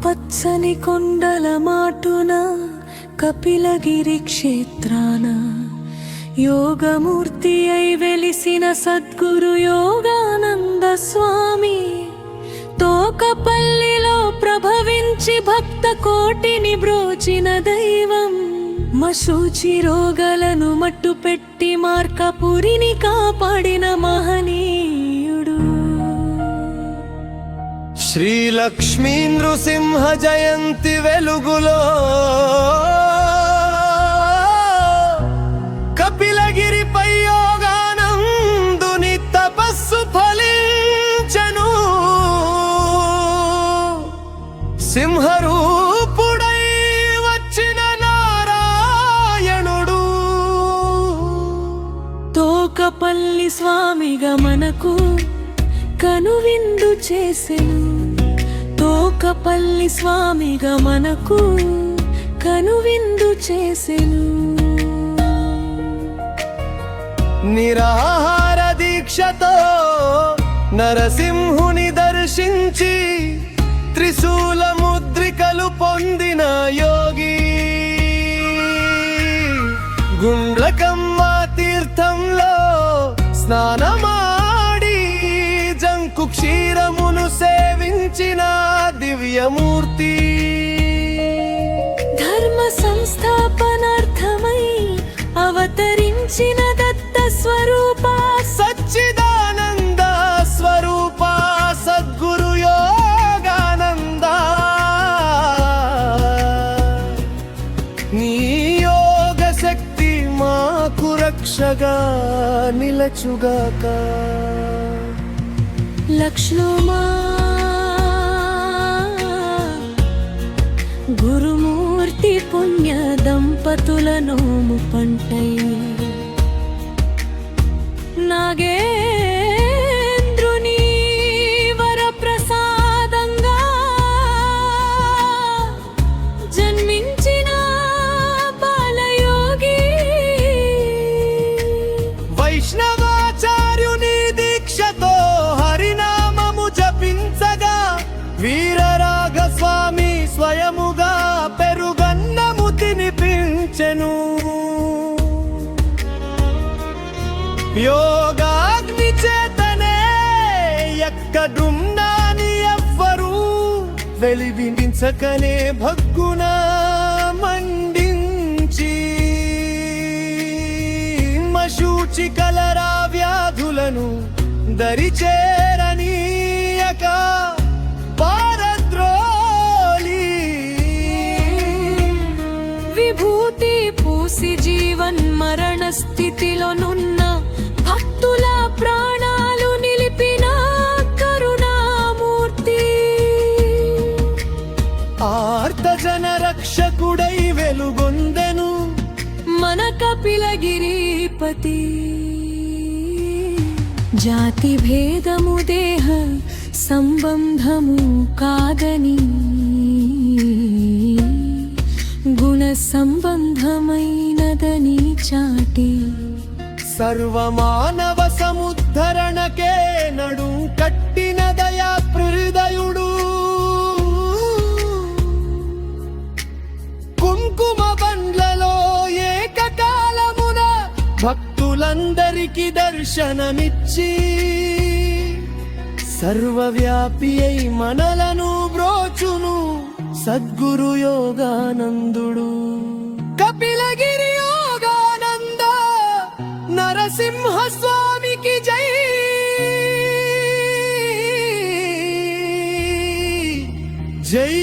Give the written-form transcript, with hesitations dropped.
పచ్చని కొండల మాటున కపిలగిరి క్షేత్రాన యోగమూర్తి అయి వెలిసిన సద్గురు యోగానంద స్వామి తోకపల్లిలో ప్రభవించి భక్త కోటిని బ్రోచిన దైవం మశూచి రోగలను మట్టు పెట్టి మార్కపురిని కాపాడిన మహనీయుడు శ్రీ లక్ష్మీ నృసింహ జయంతి వెలుగులో కపిలగిరిపై యోగానందుని తపస్సు ఫలించెను. సింహరూపుడై వచ్చిన నారాయణుడు తోకపల్లి స్వామిగా మనకు కనువిందు చేసెను. తోకపల్లి స్వామిగా మనకు కనువిందు చేసెను. నిరాహార దీక్షతో నరసింహుని దర్శించి త్రిశూల ముద్రికలు పొందిన యోగి గుండ్లకమ్మ తీర్థంలో స్నానమాడి జంకు క్షీరమును సేవించిన దివ్యమూర్తి ధర్మ సంస్థాపనార్థమై అవతరించిన దత్త స్వరూప సచ్చిదానంద స్వరూప సద్గురు యోగానంద నీ యోగ శక్తి మాకు రక్షగా నిలచుగాక. లక్ష్మా గురుమూర్తి పుణ్య దంపతుల నోము పంటై నాగేంద్రుని వరప్రసాదంగా జన్మించిన బాలయోగి వైష్ణవాచార్యుని దీక్షతో హరినామము జపించగా వీరరాఘస్వామి స్వయముగా పెరుగన్నము తినిపించెను. యోగాగ్ని చేతనే ఎక్కడున్నాని ఎవ్వరూ వెలిగించకనే భగ్గున మండించి మశూచి కలరా వ్యాధులను దరిచేరనీయక పారద్రోలి విభూతి పూసి జీవన్ మరణ స్థితిలోనున్న భక్తుల ప్రాణాలు నిలిపిన కరుణామూర్తి ఆర్తజన రక్షకుడై వెలుగొందెను మన కపిలగిరిపతి. జాతి భేదము దేహ సంబంధము కాదని గుణ సంబంధమైనదని చాటి సర్వమానవ సముద్ధరణకే నడు కట్టిన దయా హృదయుడు కుంకుమ బండ్లలో ఏకకాలమున భక్తులందరికీ దర్శనమిచ్చి సర్వవ్యాపి అయి మనలను బ్రోచును సద్గురు యోగానందుడు. కపిలగిరి యోగానంద నరసింహ స్వామికి జై. జై